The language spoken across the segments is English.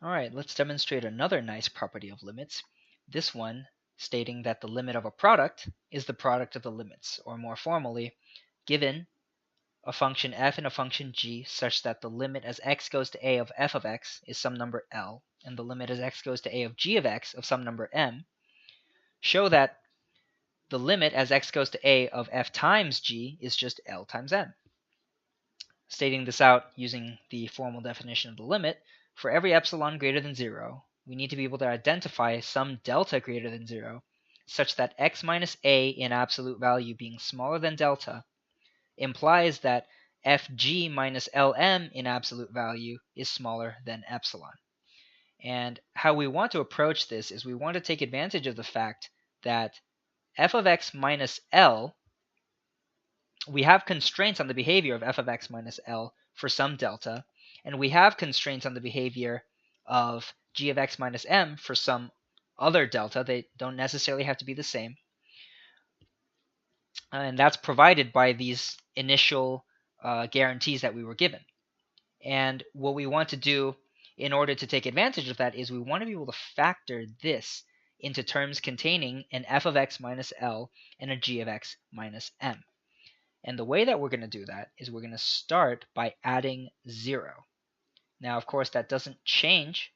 All right, let's demonstrate another nice property of limits. This one stating that the limit of a product is the product of the limits, or more formally, given a function f and a function g such that the limit as x goes to a of f of x is some number L, and the limit as x goes to a of g of x of some number m, show that the limit as x goes to a of f times g is just L times m. Stating this out using the formal definition of the limit, for every epsilon greater than 0, we need to be able to identify some delta greater than 0, such that x minus a in absolute value being smaller than delta implies that fg minus lm in absolute value is smaller than epsilon. And how we want to approach this is we want to take advantage of the fact that f of x minus L, we have constraints on the behavior of f of x minus L for some delta, and we have constraints on the behavior of g of x minus m for some other delta. They don't necessarily have to be the same. And that's provided by these initial guarantees that we were given. And what we want to do in order to take advantage of that is we want to be able to factor this into terms containing an f of x minus L and a g of x minus m. And the way that we're going to do that is we're going to start by adding 0. Now, of course, that doesn't change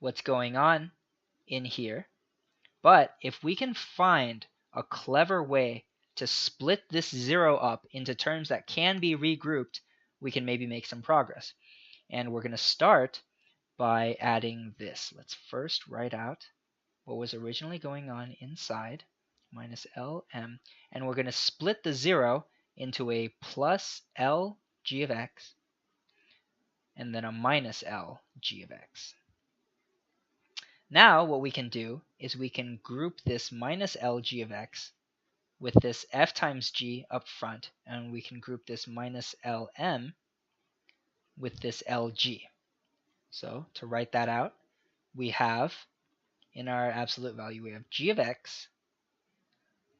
what's going on in here. But if we can find a clever way to split this 0 up into terms that can be regrouped, we can maybe make some progress. And we're going to start by adding this. Let's first write out what was originally going on inside, minus Lm. And we're going to split the 0 into a plus L g of x and then a minus L g of x. Now what we can do is we can group this minus L g of x with this f times g up front, and we can group this minus Lm with this Lg. So to write that out, we have in our absolute value, we have g of x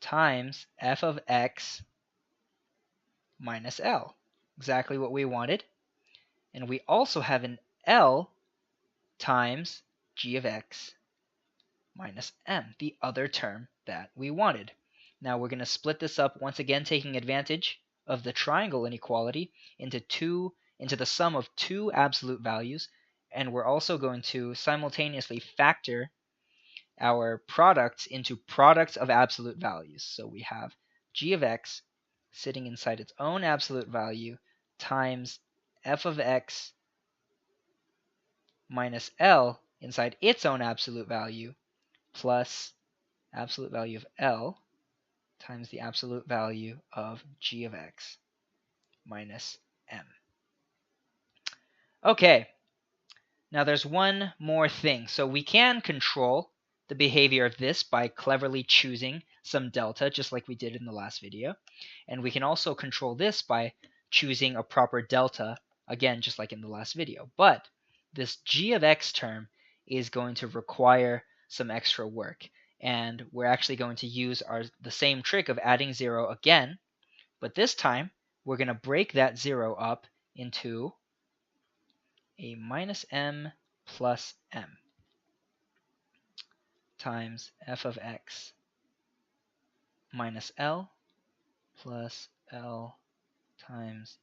times f of x minus L, exactly what we wanted. And we also have an L times g of x minus m, the other term that we wanted. Now we're going to split this up, once again taking advantage of the triangle inequality, into the sum of two absolute values, and we're also going to simultaneously factor our products into products of absolute values. So we have g of x sitting inside its own absolute value times f of x minus L inside its own absolute value plus absolute value of L times the absolute value of g of x minus m. Okay, now there's one more thing. So we can control the behavior of this by cleverly choosing some delta, just like we did in the last video. And we can also control this by choosing a proper delta, again, just like in the last video. But this g of x term is going to require some extra work. And we're actually going to use the same trick of adding 0 again. But this time, we're going to break that 0 up into a minus m plus m times f of x minus L plus L times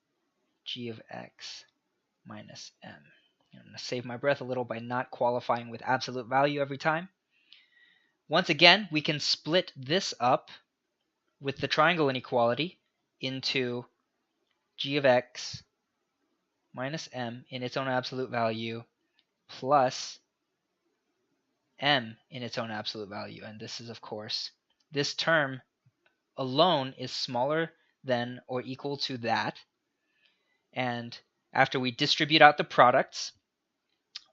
g of x minus m. I'm going to save my breath a little by not qualifying with absolute value every time. Once again, we can split this up with the triangle inequality into g of x minus m in its own absolute value plus m in its own absolute value. And this is, of course, this term alone is smaller than or equal to that. And after we distribute out the products,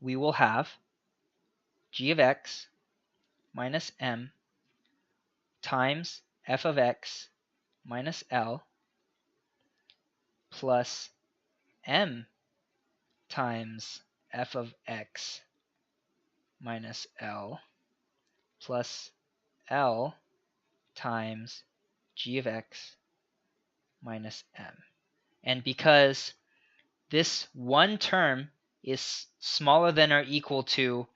we will have g of x minus m times f of x minus L plus m times f of x minus L plus L times g of x minus m. And because this one term is smaller than or equal to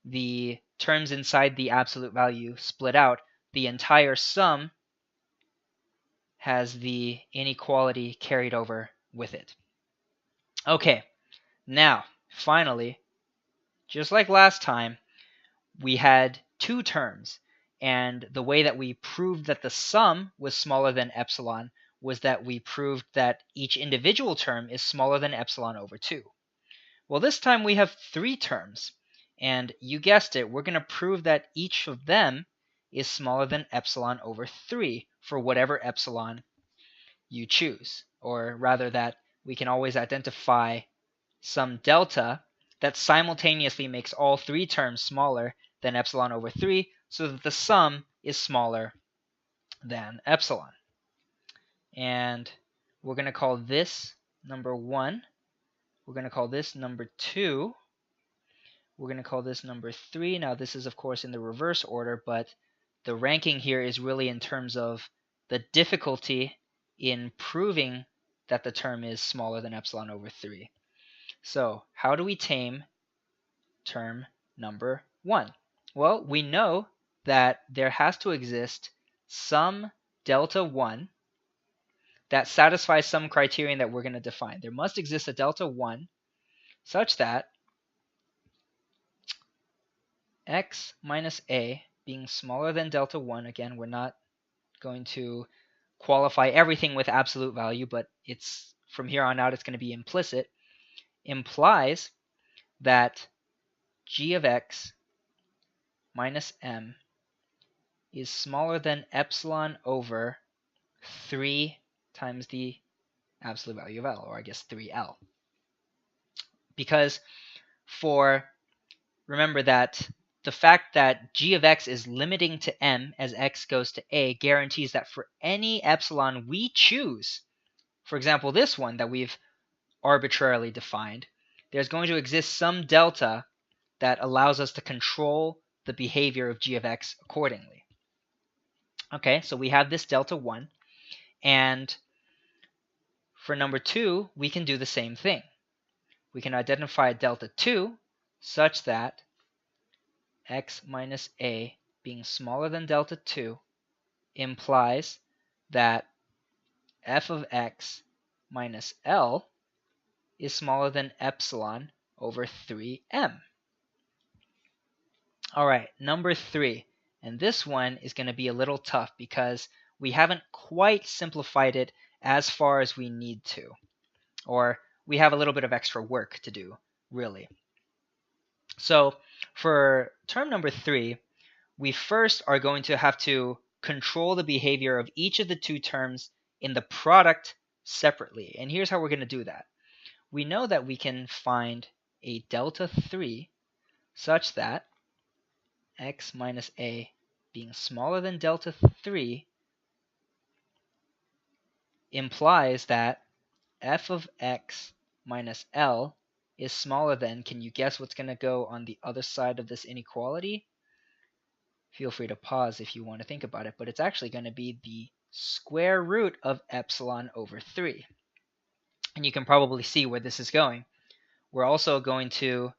the terms inside the absolute value split out, the entire sum has the inequality carried over with it. Okay, now, finally, just like last time, we had two terms, and the way that we proved that the sum was smaller than epsilon was that we proved that each individual term is smaller than epsilon over 2. Well, this time we have three terms, and you guessed it, we're going to prove that each of them is smaller than epsilon over 3 for whatever epsilon you choose, or rather that we can always identify some delta that simultaneously makes all three terms smaller than epsilon over 3 so that the sum is smaller than epsilon. And we're going to call this number 1. We're going to call this number 2. We're going to call this number 3. Now this is of course in the reverse order, but the ranking here is really in terms of the difficulty in proving that the term is smaller than epsilon over 3. So how do we tame term number 1? Well, we know that there has to exist some delta 1 that satisfies some criterion that we're going to define. There must exist a delta 1 such that x minus a being smaller than delta 1, again, we're not going to qualify everything with absolute value, but it's from here on out it's going to be implicit, implies that g of x minus m is smaller than epsilon over 3 times the absolute value of L, or I guess 3L. Because remember that the fact that g of x is limiting to m as x goes to a guarantees that for any epsilon we choose, for example this one that we've arbitrarily defined, there's going to exist some delta that allows us to control the behavior of g of x accordingly. Okay, so we have this delta 1, and for number 2, we can do the same thing. We can identify delta 2 such that x minus a being smaller than delta 2 implies that f of x minus L is smaller than epsilon over 3m. Alright, number 3. And this one is going to be a little tough because we haven't quite simplified it as far as we need to. Or we have a little bit of extra work to do, really. So for term number 3, we first are going to have to control the behavior of each of the two terms in the product separately. And here's how we're going to do that. We know that we can find a delta 3 such that x minus a being smaller than delta 3 implies that f of x minus L is smaller than, can you guess what's going to go on the other side of this inequality? Feel free to pause if you want to think about it, but it's actually going to be the square root of epsilon over 3. And you can probably see where this is going. We're also going to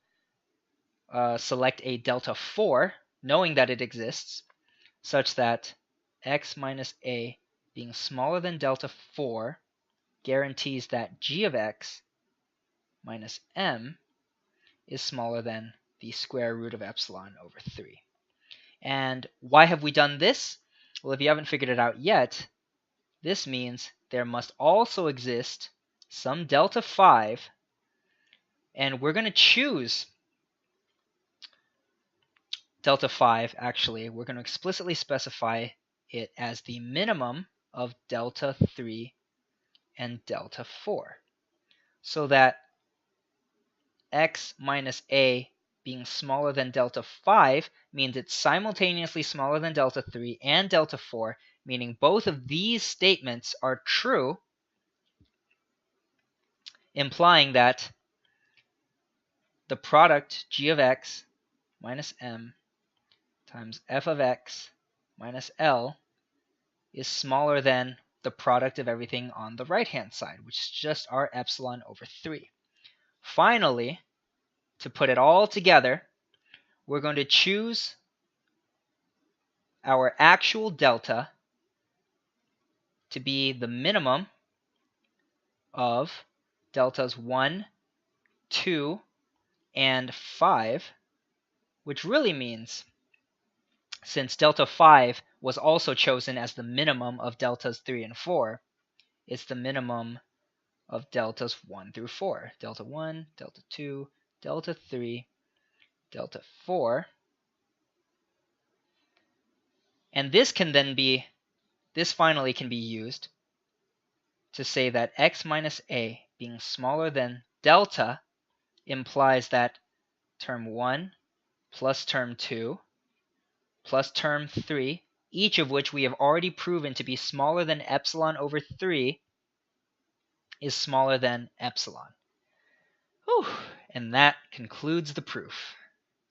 select a delta 4, knowing that it exists, such that x minus a being smaller than delta 4 guarantees that g of x minus m is smaller than the square root of epsilon over 3. And why have we done this? Well, if you haven't figured it out yet, this means there must also exist some delta 5, and we're going to choose delta 5, actually. We're going to explicitly specify it as the minimum of delta 3 and delta 4, so that x minus a being smaller than delta 5 means it's simultaneously smaller than delta 3 and delta 4, meaning both of these statements are true, implying that the product g of x minus m times f of x minus L is smaller than the product of everything on the right-hand side, which is just our epsilon over 3. Finally, to put it all together, we're going to choose our actual delta to be the minimum of deltas 1, 2, and 5, which really means, since delta 5 was also chosen as the minimum of deltas 3 and 4, it's the minimum of deltas 1 through 4. Delta 1, delta 2, delta 3, delta 4. And this finally can be used to say that x minus a being smaller than delta implies that term 1 plus term 2 plus term 3, each of which we have already proven to be smaller than epsilon over 3, is smaller than epsilon. Whew. And that concludes the proof.